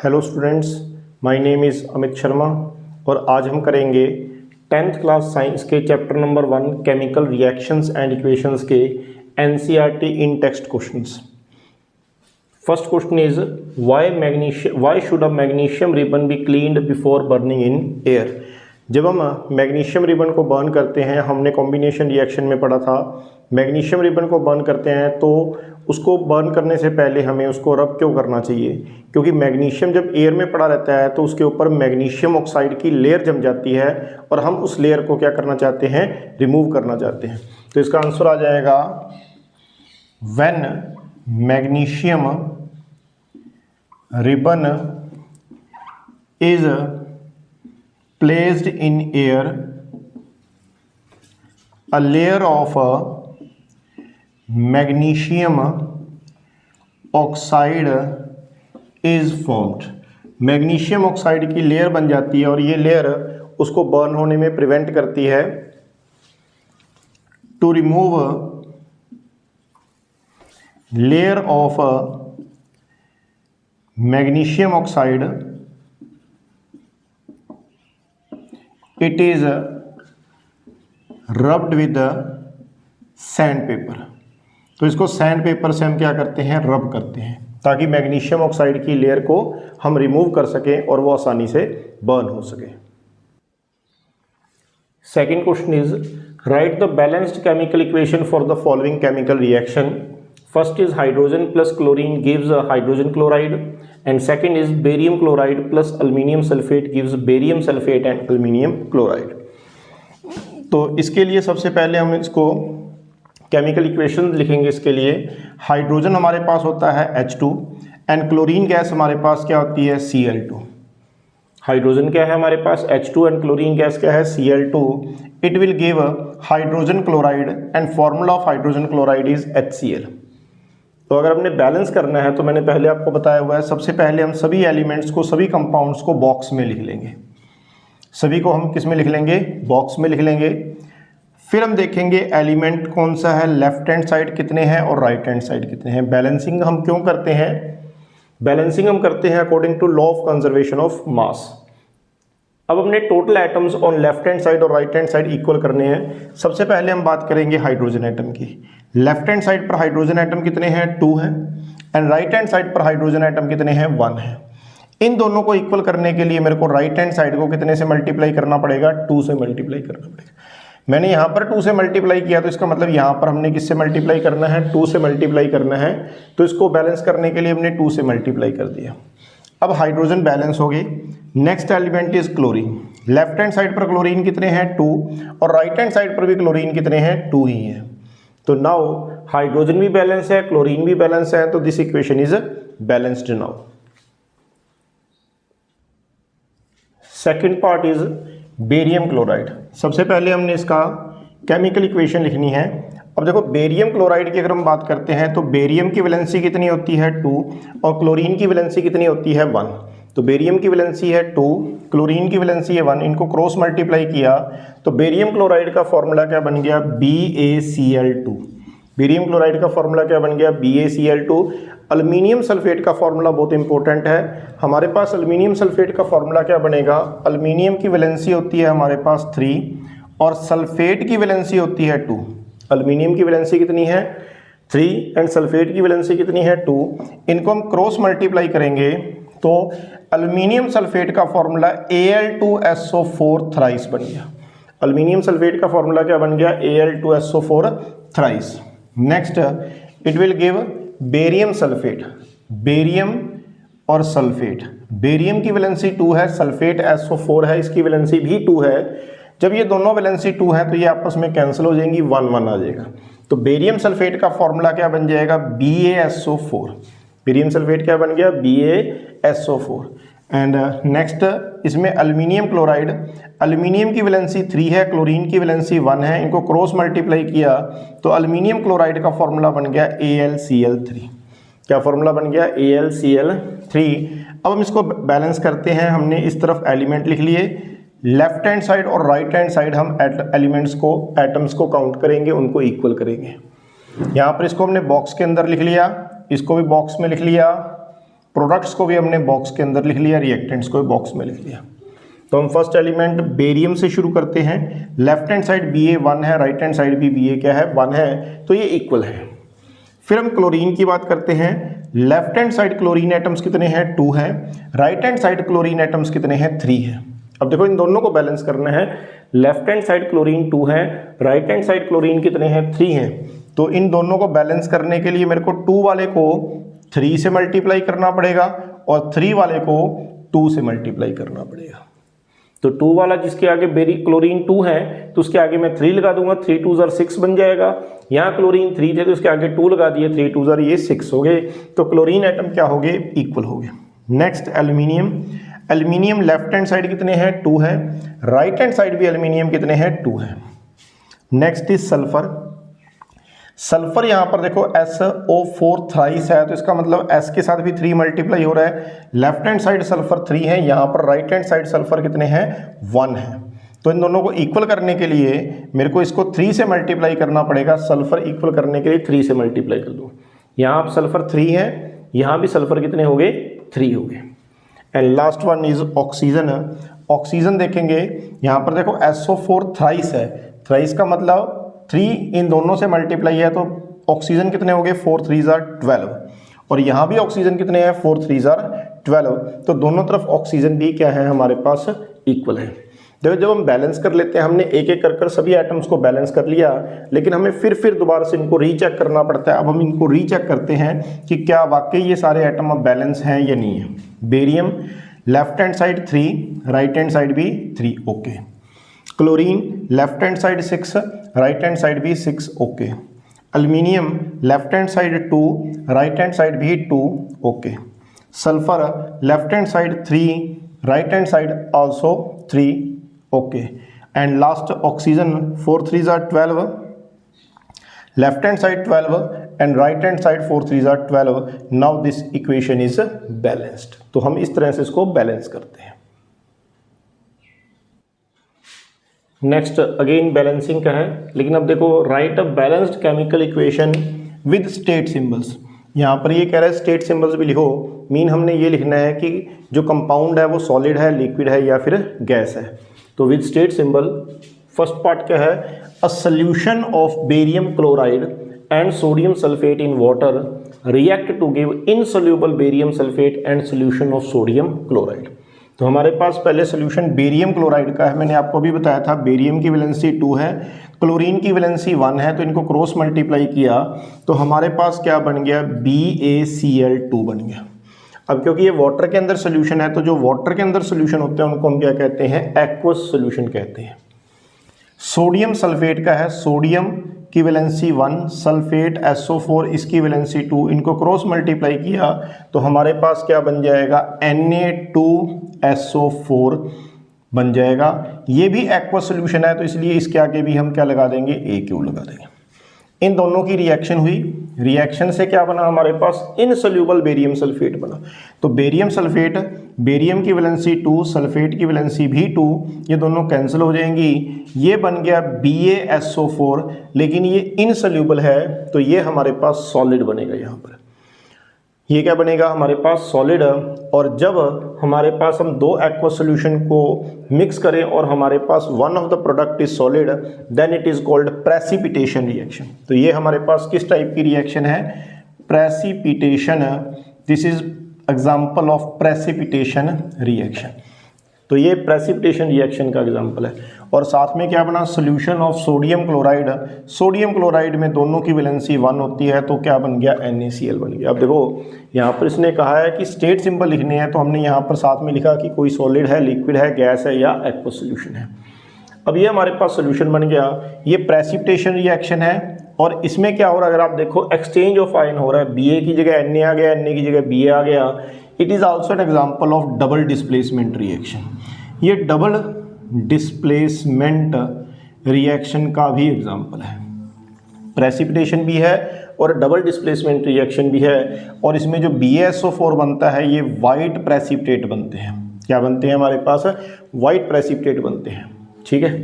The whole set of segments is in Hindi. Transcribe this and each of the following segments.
Hello students, my name is Amit Sharma और आज हम करेंगे 10th क्लास साइंस के chapter number 1 chemical reactions and equations के NCERT in text questions. First question is why should a magnesium ribbon be cleaned before burning in air. जब हम मैग्नीशियम रिबन को बर्न करते हैं, हमने कॉम्बिनेशन रिएक्शन में पढ़ा था, मैग्नीशियम रिबन को बर्न करते हैं तो उसको बर्न करने से पहले हमें उसको रब क्यों करना चाहिए? क्योंकि मैग्नीशियम जब एयर में पड़ा रहता है तो उसके ऊपर मैग्नीशियम ऑक्साइड की लेयर जम जाती है और हम उस लेयर को क्या करना चाहते हैं? रिमूव करना चाहते हैं। तो इसका आंसर आ जाएगा when magnesium ribbon is placed in air, a layer of magnesium oxide is formed। Magnesium oxide की लेयर बन जाती है और ये लेयर उसको बर्न होने में प्रिवेंट करती है। To remove layer of magnesium oxide it is rubbed with sandpaper. तो इसको सैंड पेपर से हम क्या करते हैं? रब करते हैं ताकि मैग्नीशियम ऑक्साइड की लेयर को हम रिमूव कर सकें और वो आसानी से बर्न हो सके। Second question is right the balanced chemical equation for the following chemical reaction. First is hydrogen plus chlorine gives hydrogen chloride and second is barium chloride plus aluminium sulfate gives barium sulfate and aluminium chloride। तो इसके लिए सबसे पहले हम इसको केमिकल इक्वेशन लिखेंगे। इसके लिए हाइड्रोजन हमारे पास होता है H2 एंड क्लोरीन गैस हमारे पास क्या होती है? Cl2। हाइड्रोजन क्या है हमारे पास? H2 एंड क्लोरीन गैस क्या है? Cl2। It will give hydrogen chloride and formula of hydrogen chloride is HCl। तो अगर हमने बैलेंस करना है तो मैंने पहले आपको बताया हुआ है, सबसे पहले हम सभी एलिमेंट्स को, सभी कंपाउंड्स को बॉक्स में लिख लेंगे। सभी को हम किस में लिख लेंगे? बॉक्स में लिख लेंगे। फिर हम देखेंगे एलिमेंट कौन सा है, लेफ्ट हैंड साइड कितने हैं और राइट हैंड साइड कितने हैं। बैलेंसिंग हम क्यों करते हैं? बैलेंसिंग हम करते हैं according to law of conservation of mass. अब हमने total atoms on left hand side और राइट हैंड साइड इक्वल करने हैं। सबसे पहले हम बात करेंगे हाइड्रोजन एटम की। लेफ्ट हैंड साइड पर हाइड्रोजन एटम कितने हैं? 2 हैं एंड राइट हैंड साइड पर हाइड्रोजन एटम कितने हैं? 1 है। इन दोनों को इक्वल करने के लिए मेरे को राइट हैंड साइड को कितने से मल्टीप्लाई करना पड़ेगा? 2 से मल्टीप्लाई करना पड़ेगा। मैंने यहाँ पर 2 से मल्टीप्लाई किया तो इसका मतलब यहाँ पर हमने किससे मल्टीप्लाई करना है? 2 से मल्टीप्लाई करना है। तो इसको बैलेंस करने के लिए हमने 2 से मल्टीप्लाई कर दिया। अब हाइड्रोजन बैलेंस हो गई। Next element is chlorine. Left hand side पर क्लोरीन कितने हैं? 2 और राइट हैंड साइड पर भी क्लोरीन कितने हैं? 2 ही हैं। तो नाउ हाइड्रोजन भी बैलेंस है, क्लोरीन भी बैलेंस है, तो this equation is balanced now. Second part is barium chloride. सबसे पहले हमने इसका केमिकल इक्वेशन लिखनी है। अब देखो बेरियम क्लोराइड की अगर हम बात करते हैं तो बेरियम की वैलेंसी कितनी होती है? 2 और क्लोरीन की वैलेंसी कितनी होती है? 1। तो बेरियम की वैलेंसी है 2, क्लोरीन की वैलेंसी है 1। इनको क्रॉस मल्टीप्लाई किया तो बेरियम क्लोराइड का फॉर्मूला क्या बन गया? BaCl2। बेरियम क्लोराइड का फॉर्मूला क्या बन गया? BaCl2। अल्मीनियम सल्फेट का फॉर्मूला बहुत इंपॉर्टेंट है हमारे पास। अल्मीनियम सल्फेट का फॉर्मूला क्या बनेगा? अल्मीनियम की वैलेंसी होती है हमारे पास 3 और सल्फेट की वैलेंसी होती है 2। अल्मीनियम की वैलेंसी कितनी है? 3 एंड सल्फेट की वैलेंसी कितनी है? 2। इनको हम क्रॉस मल्टीप्लाई करेंगे तो अल्मीनियम सल्फेट का फॉर्मूला Al2SO4 थ्राइस बन गया। अल्मीनियम सल्फेट का फॉर्मूला क्या बन गया? Al2SO4 thrice. Next it will give barium sulphate. Barium और सल्फेट, बेरियम की वैलेंसी 2 है, सल्फेट SO4 है, इसकी वैलेंसी भी 2 है। जब ये दोनों वैलेंसी 2 है तो ये आपस में कैंसिल हो जाएंगी, 1 आ जाएगा। तो बेरियम सल्फेट का फॉर्मूला क्या बन जाएगा? BaSO4। बेरियम सल्फेट क्या बन गया? BaSO4। एंड नेक्स्ट इसमें अल्मीनियम क्लोराइड। अल्मीनियम की वैलेंसी 3 है, क्लोरीन की वैलेंसी 1 है। इनको क्रॉस मल्टीप्लाई किया तो अल्मीनियम क्लोराइड का फॉर्मूला बन गया AlCl3। क्या फॉर्मूला बन गया? AlCl3। अब हम इसको बैलेंस करते हैं। हमने इस तरफ एलिमेंट लिख लिए, लेफ्ट हैंड साइड और राइट हैंड साइड हम एलिमेंट्स को, एटम्स को काउंट करेंगे, उनको इक्वल करेंगे। यहाँ पर इसको हमने बॉक्स के अंदर लिख लिया, इसको भी बॉक्स में लिख लिया प्रोडक्ट्स को भी हमने बॉक्स के अंदर लिख लिया, रिएक्टेंट्स को भी बॉक्स में लिख लिया। तो हम फर्स्ट एलिमेंट बेरियम से शुरू करते हैं। लेफ्ट हैंड साइड Ba 1 है, राइट हैंड साइड भी Ba क्या है 1 है, तो ये इक्वल है। फिर हम क्लोरीन की बात करते हैं। Left hand side chlorine atoms कितने हैं 2 हैं, right hand side chlorine atoms कितने हैं 3 हैं। अब देखो इन दोनों को बैलेंस करना है। लेफ्ट हैंड साइड क्लोरीन 2 है, राइट हैंड साइड क्लोरीन कितने हैं 3 हैं। तो इन दोनों को बैलेंस करने के लिए मेरे को 2 वाले को 3 से मल्टीप्लाई करना पड़ेगा और 3 वाले को 2 से मल्टीप्लाई करना पड़ेगा। तो 2 वाला जिसके आगे क्लोरीन 2 है तो उसके आगे मैं 3 लगा दूंगा, 3 2 6 बन जाएगा। यहाँ क्लोरीन 3 थे तो उसके आगे 2 लगा दिए, 3 2 ये 6 हो गए। तो क्लोरीन एटम क्या हो गए, इक्वल हो गए। Next aluminium. Aluminium left hand side कितने हैं 2 है, राइट हैंड साइड भी एल्यूमिनियम कितने हैं 2 है। Next is sulphur. सल्फर यहाँ पर देखो SO4 थ्राइस है, तो इसका मतलब S के साथ भी 3 मल्टीप्लाई हो रहा है। लेफ्ट हैंड साइड सल्फर 3 है, यहाँ पर राइट हैंड साइड सल्फर कितने हैं 1 है। तो इन दोनों को इक्वल करने के लिए मेरे को इसको 3 से मल्टीप्लाई करना पड़ेगा। सल्फर इक्वल करने के लिए 3 से मल्टीप्लाई कर दो। यहाँ पर सल्फर 3 है, यहाँ भी सल्फर कितने हो गए 3 हो गए। And last one is oxygen. Oxygen देखेंगे यहाँ पर देखो SO4 थ्राइस है, थ्राइस का मतलब 3 इन दोनों से मल्टीप्लाई है, तो ऑक्सीजन कितने हो गए 4 3 12। और यहाँ भी ऑक्सीजन कितने हैं 4 3 12। तो दोनों तरफ ऑक्सीजन भी क्या है हमारे पास इक्वल है। देखो जब हम बैलेंस कर लेते हैं, हमने एक एक कर सभी एटम्स को बैलेंस कर लिया, लेकिन हमें फिर दोबारा से इनको रीचेक करना पड़ता है। अब हम इनको रीचेक करते हैं कि क्या वाकई ये सारे एटम अब बैलेंस हैं या नहीं है। Barium left hand side 3, right hand side भी 3, okay. Chlorine left hand side 6, right hand side भी 6, okay. Aluminium left hand side 2, right hand side भी 2, okay. Sulphur left hand side 3, right hand side also 3, okay. And last oxygen 4 3 12, left hand side 12 and right hand side 4 3 12। Now this equation is balanced. तो हम इस तरह से इसको बैलेंस करते हैं। नेक्स्ट अगेन बैलेंसिंग का है, लेकिन अब देखो right a balanced chemical equation with state symbols. यहाँ पर ये कह रहा है स्टेट सिंबल्स भी लिखो। मीन हमने ये लिखना है कि जो कंपाउंड है वो सॉलिड है, लिक्विड है या फिर गैस है। तो with state symbol first part क्या है, a solution of barium chloride and sodium sulphate in water react to give insoluble barium sulphate and solution of sodium chloride. तो हमारे पास पहले सोल्यूशन बेरियम क्लोराइड का है। मैंने आपको अभी बताया था बेरियम की वैलेंसी 2 है, क्लोरीन की वैलेंसी 1 है, तो इनको क्रॉस मल्टीप्लाई किया तो हमारे पास क्या बन गया BaCl2 बन गया। अब क्योंकि ये वाटर के अंदर सोल्यूशन है, तो जो वाटर के अंदर सोल्यूशन होते हैं उनको हम क्या कहते हैं, एक्वस सोल्यूशन कहते हैं। सोडियम सल्फेट का है, सोडियम की वैलेंसी 1, सल्फेट SO4 इसकी वैलेंसी 2, इनको क्रॉस मल्टीप्लाई किया तो हमारे पास क्या बन जाएगा Na2SO4 बन जाएगा। ये भी एक्वस सोल्यूशन है, तो इसलिए इसके आगे भी हम क्या लगा देंगे, AQ लगा देंगे। इन दोनों की रिएक्शन हुई, रिएक्शन से क्या बना हमारे पास, इनसोल्यूबल बेरियम सल्फेट बना। तो बेरियम सल्फेट, बेरियम की वैलेंसी 2, सल्फेट की वैलेंसी भी 2, ये दोनों कैंसिल हो जाएंगी। ये बन गया BaSO4, लेकिन ये इनसोल्यूबल है तो ये हमारे पास सॉलिड बनेगा। यहाँ पर ये क्या बनेगा हमारे पास, सॉलिड। और जब हमारे पास हम दो एक्वस सॉल्यूशन को मिक्स करें और हमारे पास one of the product is solid, then it is called precipitation reaction. तो ये हमारे पास किस टाइप की रिएक्शन है, precipitation. This is example of precipitation reaction. तो ये प्रेसिपिटेशन रिएक्शन का एग्जांपल है। और साथ में क्या बना, solution of sodium chloride. Sodium chloride में दोनों की वैलेंसी 1 होती है, तो क्या बन गया, NaCl बन गया। अब देखो यहाँ पर इसने कहा है कि स्टेट सिंबल लिखने हैं, तो हमने यहाँ पर साथ में लिखा कि कोई सॉलिड है, लिक्विड है, गैस है या एक्वस सोल्यूशन है। अब ये हमारे पास सोल्यूशन बन गया। ये प्रेसिपिटेशन रिएक्शन है और इसमें क्या हो रहा है, अगर आप देखो एक्सचेंज ऑफ आयन हो रहा है। Ba की जगह Na आ गया, Na की जगह Ba आ गया। It is also an example of double displacement reaction. ये डबल डिस्प्लेसमेंट रिएक्शन का भी एग्जांपल है। प्रेसिपिटेशन भी है और डबल डिस्प्लेसमेंट रिएक्शन भी है। और इसमें जो BaSO4 बनता है, ये वाइट प्रेसिपिटेट बनते हैं। क्या बनते हैं हमारे पास, वाइट प्रेसिपिटेट बनते हैं। ठीक है,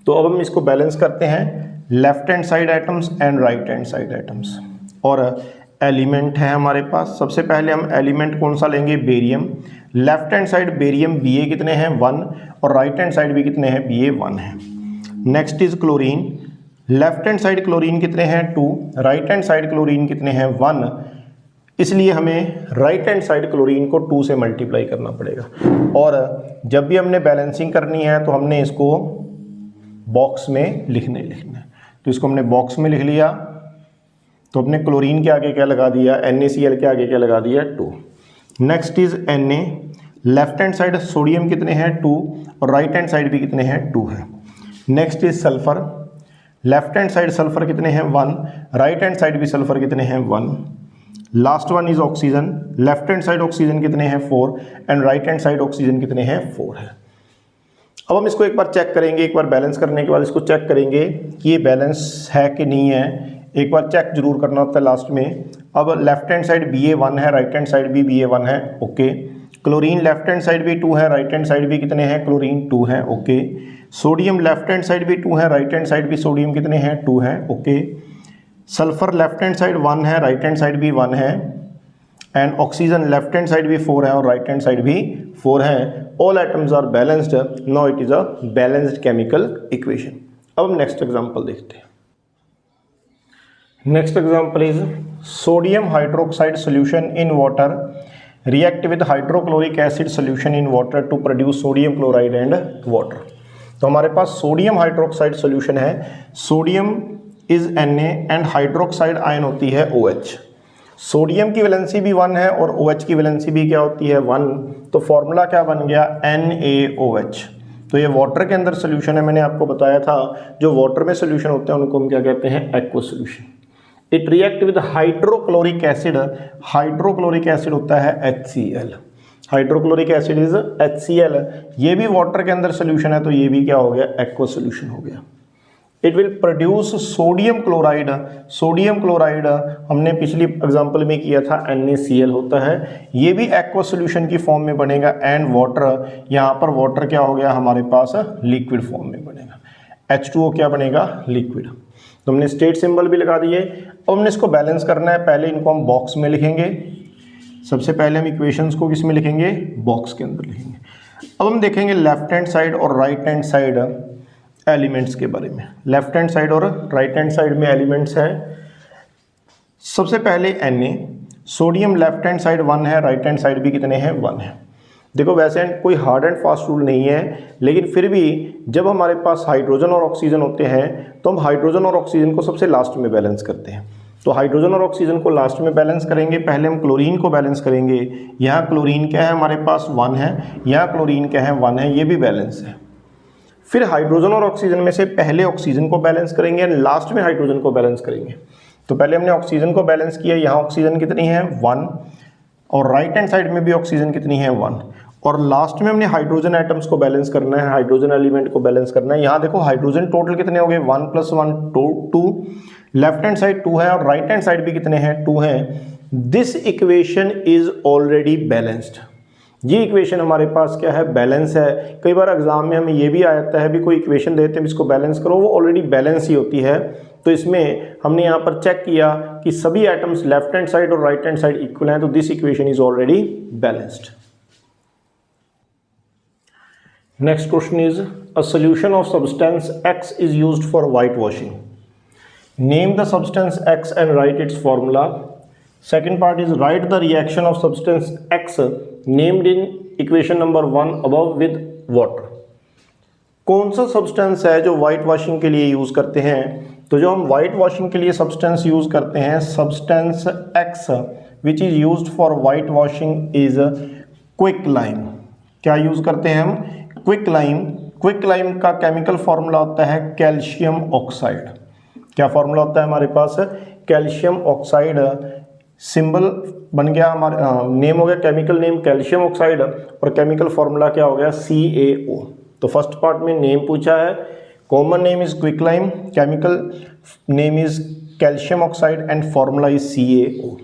तो अब हम इसको बैलेंस करते हैं, left hand side atoms and right hand side atoms. और एलिमेंट है हमारे पास। सबसे पहले हम एलिमेंट कौन सा लेंगे, barium. Left hand side barium Ba कितने हैं 1 और राइट हैंड साइड भी कितने हैं Ba 1 है। Next is chlorine. Left hand side chlorine कितने हैं 2, राइट हैंड साइड क्लोरीन कितने हैं 1, इसलिए हमें राइट हैंड साइड क्लोरीन को 2 से मल्टीप्लाई करना पड़ेगा। और जब भी हमने बैलेंसिंग करनी है तो हमने इसको बॉक्स में लिखना है। तो इसको हमने बॉक्स में लिख लिया, तो अपने क्लोरीन के आगे क्या लगा दिया, NaCl के आगे क्या लगा दिया 2। Next is Na। Left hand side sodium कितने हैं 2 और राइट हैंड साइड भी कितने हैं 2 है। Next is sulphur. Left hand side sulphur कितने हैं 1, राइट हैंड साइड भी सल्फर कितने हैं 1। Last one is oxygen. Left hand side oxygen कितने हैं 4 and right hand side oxygen कितने हैं 4 है। अब हम इसको एक बार चेक करेंगे, एक बार बैलेंस करने के बाद इसको चेक करेंगे कि ये बैलेंस है कि नहीं है। एक बार चेक जरूर करना होता है लास्ट में। अब लेफ्ट हैंड साइड Ba1 है, राइट हैंड साइड भी Ba1 है, okay. Chlorine left hand side भी 2 है, राइट हैंड साइड भी कितने हैं क्लोरीन 2 है, okay. Sodium left hand side भी 2 है, राइट हैंड साइड भी सोडियम कितने हैं 2 है, okay. Sulphur left hand side 1 है, राइट हैंड साइड भी 1 है and oxygen left hand side भी 4 है और राइट हैंड साइड भी 4 है। All atoms are balanced. Now it is a balanced chemical equation. अब हम नेक्स्ट एग्जांपल देखते हैं। Next example is sodium hydroxide solution in water react with hydrochloric acid solution in water to produce sodium chloride and water. तो हमारे पास सोडियम हाइड्रोक्साइड सॉल्यूशन है। Sodium is Na and hydroxide ion होती है OH। सोडियम की वैलेंसी भी 1 है और OH की वैलेंसी भी क्या होती है 1। तो फॉर्मूला क्या बन गया NaOH। तो ये वाटर के अंदर सोल्यूशन है। मैंने आपको बताया था जो वाटर में सोल्यूशन होते हैं उनको हम क्या कहते हैं, aqueous solution. It react with hydrochloric acid. Hydrochloric acid होता है HCl। Hydrochloric acid is HCl। ये भी वाटर के अंदर सोल्यूशन है तो ये भी क्या हो गया, एक्वस सोल्यूशन हो गया। It will produce sodium chloride. Sodium chloride हमने पिछली एग्जांपल में किया था NaCl होता है, ये भी एक्वस सोल्यूशन की फॉर्म में बनेगा एंड वाटर, यहाँ पर वाटर क्या हो गया हमारे पास लिक्विड फॉर्म में बनेगा। H2O क्या बनेगा, लिक्विड। तो हमने स्टेट सिंबल भी लगा दिए। अब हमने इसको बैलेंस करना है। पहले इनको हम बॉक्स में लिखेंगे। सबसे पहले हम इक्वेशंस को किस में लिखेंगे, बॉक्स के अंदर लिखेंगे। अब हम देखेंगे लेफ्ट हैंड साइड और राइट हैंड साइड एलिमेंट्स के बारे में। लेफ्ट हैंड साइड और राइट हैंड साइड में एलिमेंट्स हैं। सबसे पहले Na। Sodium left hand side 1 है, राइट हैंड साइड भी कितने हैं 1 है। देखो वैसे कोई हार्ड एंड फास्ट रूल नहीं है, लेकिन फिर भी जब हमारे पास हाइड्रोजन और ऑक्सीजन होते हैं तो हम हाइड्रोजन और ऑक्सीजन को सबसे लास्ट में बैलेंस करते हैं। तो हाइड्रोजन और ऑक्सीजन को लास्ट में बैलेंस करेंगे। पहले हम क्लोरीन को बैलेंस करेंगे। यहाँ क्लोरीन क्या है हमारे पास 1 है, यहाँ क्लोरीन क्या है 1 है, ये भी बैलेंस है। फिर हाइड्रोजन और ऑक्सीजन में से पहले ऑक्सीजन को बैलेंस करेंगे एंड लास्ट में हाइड्रोजन को बैलेंस करेंगे। तो पहले हमने ऑक्सीजन को बैलेंस किया, यहाँ ऑक्सीजन कितनी है 1 और राइट हैंड साइड में भी ऑक्सीजन कितनी है 1 और लास्ट में हमने हाइड्रोजन एटम्स को बैलेंस करना है, हाइड्रोजन एलिमेंट को बैलेंस करना है। यहाँ देखो हाइड्रोजन टोटल कितने हो गए 1 + 1 2, लेफ्ट हैंड साइड 2 है और राइट हैंड साइड भी कितने हैं 2 हैं। This equation is already balanced. ये इक्वेशन हमारे पास क्या है, बैलेंस है। कई बार एग्जाम में हमें ये भी आ जाता है भी कोई इक्वेशन देते हैं इसको बैलेंस करो, वो ऑलरेडी बैलेंस ही होती है। तो इसमें हमने यहाँ पर चेक किया कि सभी एटम्स लेफ्ट हैंड साइड और राइट हैंड साइड इक्वल हैं, तो this equation is already balanced. Next question is a solution of substance X is used for white washing. Name the substance X and write its formula. Second part is write the reaction of substance X named in equation number 1 above with water. कौन सा सब्सटेंस है जो वाइट वॉशिंग के लिए यूज़ करते हैं? तो जो हम वाइट वॉशिंग के लिए सब्सटेंस यूज़ करते हैं, substance X which is used for white washing is quick lime. क्या यूज़ करते हैं हम? Quick lime. क्विक लाइम का केमिकल फॉर्मूला होता है कैल्शियम ऑक्साइड। क्या फॉर्मूला होता है हमारे पास? Calcium oxide. सिंबल बन गया हमारा, नेम हो गया केमिकल नेम कैल्शियम ऑक्साइड और केमिकल फॉर्मूला क्या हो गया CaO। तो फर्स्ट पार्ट में नेम पूछा है, common name is quick lime, chemical name is calcium oxide and formula is CaO।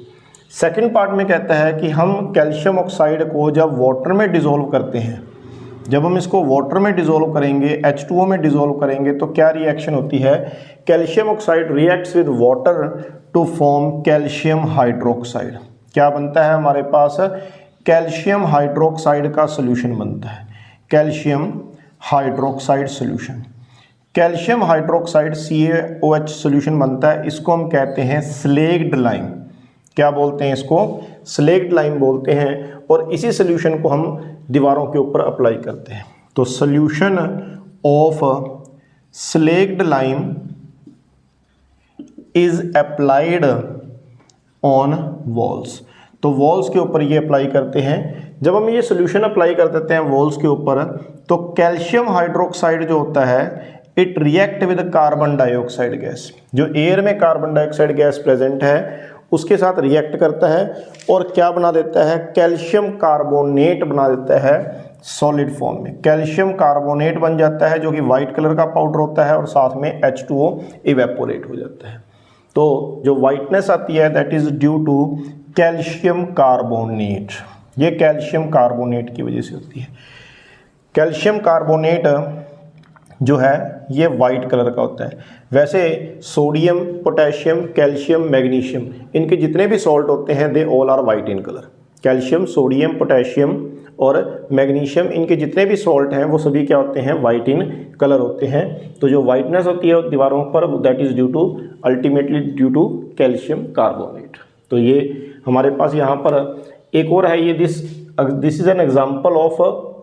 Second part में कहता है कि हम कैल्शियम ऑक्साइड को जब वाटर में डिसॉल्व करते हैं जब हम इसको वाटर में डिसॉल्व करेंगे, H2O में डिसॉल्व करेंगे तो क्या रिएक्शन होती है, calcium oxide reacts with water to form calcium hydroxide. क्या बनता है हमारे पास, कैल्शियम हाइड्रोक्साइड का सोल्यूशन बनता है, calcium hydroxide solution. Calcium hydroxide CaOH solution बनता है, इसको हम कहते हैं स्लेग्ड लाइम। क्या बोलते हैं इसको, स्लेग्ड लाइम बोलते हैं। और इसी सोल्यूशन को हम दीवारों के ऊपर अप्लाई करते हैं। तो solution of slaked lime is applied on walls. तो वॉल्स के ऊपर ये अप्लाई करते हैं। जब हम ये सोल्यूशन अप्लाई कर देते हैं वॉल्स के ऊपर, तो कैल्शियम हाइड्रोक्साइड जो होता है it react with carbon dioxide gas. जो एयर में कार्बन डाइऑक्साइड गैस प्रेजेंट है उसके साथ रिएक्ट करता है और क्या बना देता है, कैल्शियम कार्बोनेट बना देता है सॉलिड फॉर्म में। कैल्शियम कार्बोनेट बन जाता है जो कि वाइट कलर का पाउडर होता है और साथ में H2O इवेपोरेट हो जाता है। तो जो वाइटनेस आती है that is due to calcium carbonate. ये कैल्शियम कार्बोनेट की वजह से होती है। कैल्शियम कार्बोनेट जो है ये वाइट कलर का होता है। वैसे सोडियम, पोटेशियम, कैल्शियम, मैग्नीशियम, इनके जितने भी सॉल्ट होते हैं they all are white in colour. Calcium, sodium, potassium और मैग्नीशियम, इनके जितने भी सॉल्ट हैं वो सभी क्या होते हैं, वाइट इन कलर होते हैं। तो जो वाइटनेस होती है दीवारों पर that is due to ultimately due to calcium carbonate. तो ये हमारे पास यहाँ पर एक और है, ये this is an example of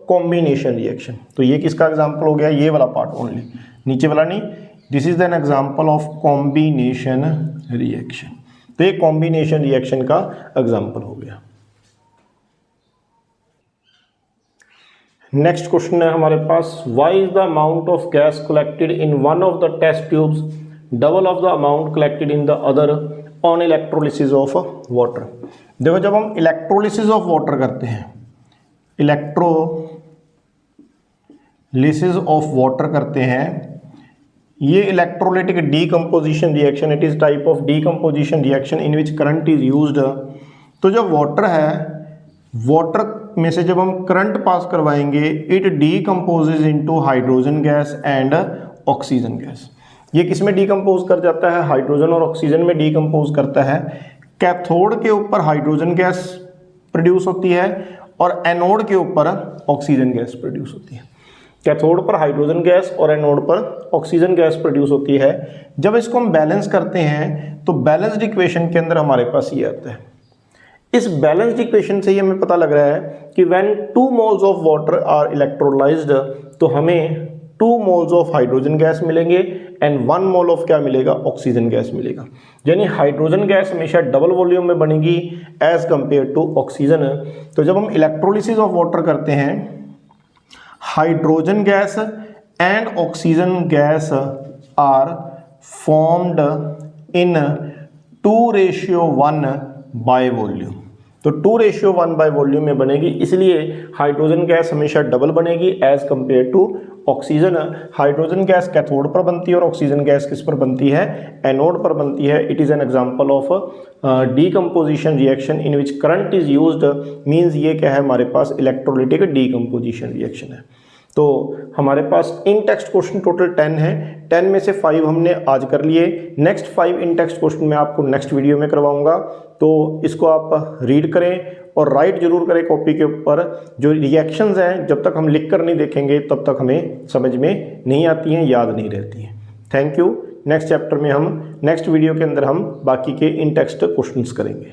combination reaction. तो ये किसका एग्जाम्पल हो गया, ये वाला पार्ट ओनली, नीचे वाला नहीं। This is an example of combination reaction. तो ये कॉम्बिनेशन रिएक्शन का एग्जाम्पल हो गया। नेक्स्ट क्वेश्चन है हमारे पास, why is the amount of gas collected in one of the test tubes double of the amount collected in the other on electrolysis of water. देखो जब हम इलेक्ट्रोलिसिस ऑफ वाटर करते हैं, इलेक्ट्रोलिसिस ऑफ वाटर करते हैं, ये electrolytic decomposition reaction, it is type of decomposition reaction in which current is used. तो जो वाटर है, वाटर में से जब हम करंट पास करवाएंगे it decomposes into hydrogen gas and oxygen gas. ये किस में डीकम्पोज कर जाता है, हाइड्रोजन और ऑक्सीजन में डीकम्पोज करता है। कैथोड के ऊपर हाइड्रोजन गैस प्रोड्यूस होती है और एनोड के ऊपर ऑक्सीजन गैस प्रोड्यूस होती है। कैथोड पर हाइड्रोजन गैस और एनोड पर ऑक्सीजन गैस प्रोड्यूस होती है। जब इसको हम बैलेंस करते हैं तो बैलेंस्ड इक्वेशन के अंदर हमारे पास ये आता है। इस बैलेंस्ड इक्वेशन से ये हमें पता लग रहा है कि when 2 moles of water are electrolysed तो हमें 2 मोल्स ऑफ हाइड्रोजन गैस मिलेंगे एंड 1 मोल ऑफ क्या मिलेगा, ऑक्सीजन गैस मिलेगा। यानी हाइड्रोजन गैस हमेशा डबल वॉल्यूम में बनेगी एज कंपेयर टू ऑक्सीजन। तो जब हम इलेक्ट्रोलिसिस ऑफ वाटर करते हैं, hydrogen gas and oxygen gas are formed in 2:1 by volume. तो 2:1 बाय वॉल्यूम में बनेगी, इसलिए हाइड्रोजन गैस हमेशा डबल बनेगी as compare to oxygen. Hydrogen gas cathode पर बनती है और ऑक्सीजन गैस किस पर बनती है, एनोड पर बनती है। It is an example of decomposition reaction in which current is used. Means ये क्या है, हमारे पास इलेक्ट्रोलाइटिक डीकम्पोजिशन रिएक्शन है। तो हमारे पास इन टेक्स्ट क्वेश्चन टोटल 10 है। 10 में से 5 हमने आज कर लिए। नेक्स्ट 5 इन टेक्स्ट क्वेश्चन मैं आपको नेक्स्ट वीडियो में करवाऊंगा। तो इसको आप रीड करें और राइट जरूर करें कॉपी के ऊपर। जो रिएक्शंस हैं जब तक हम लिख कर नहीं देखेंगे तब तक हमें समझ में नहीं आती हैं, याद नहीं रहती हैं। Thank you. नेक्स्ट चैप्टर में हम नेक्स्ट वीडियो के अंदर हम बाकी के इन टेक्स्ट क्वेश्चंस करेंगे।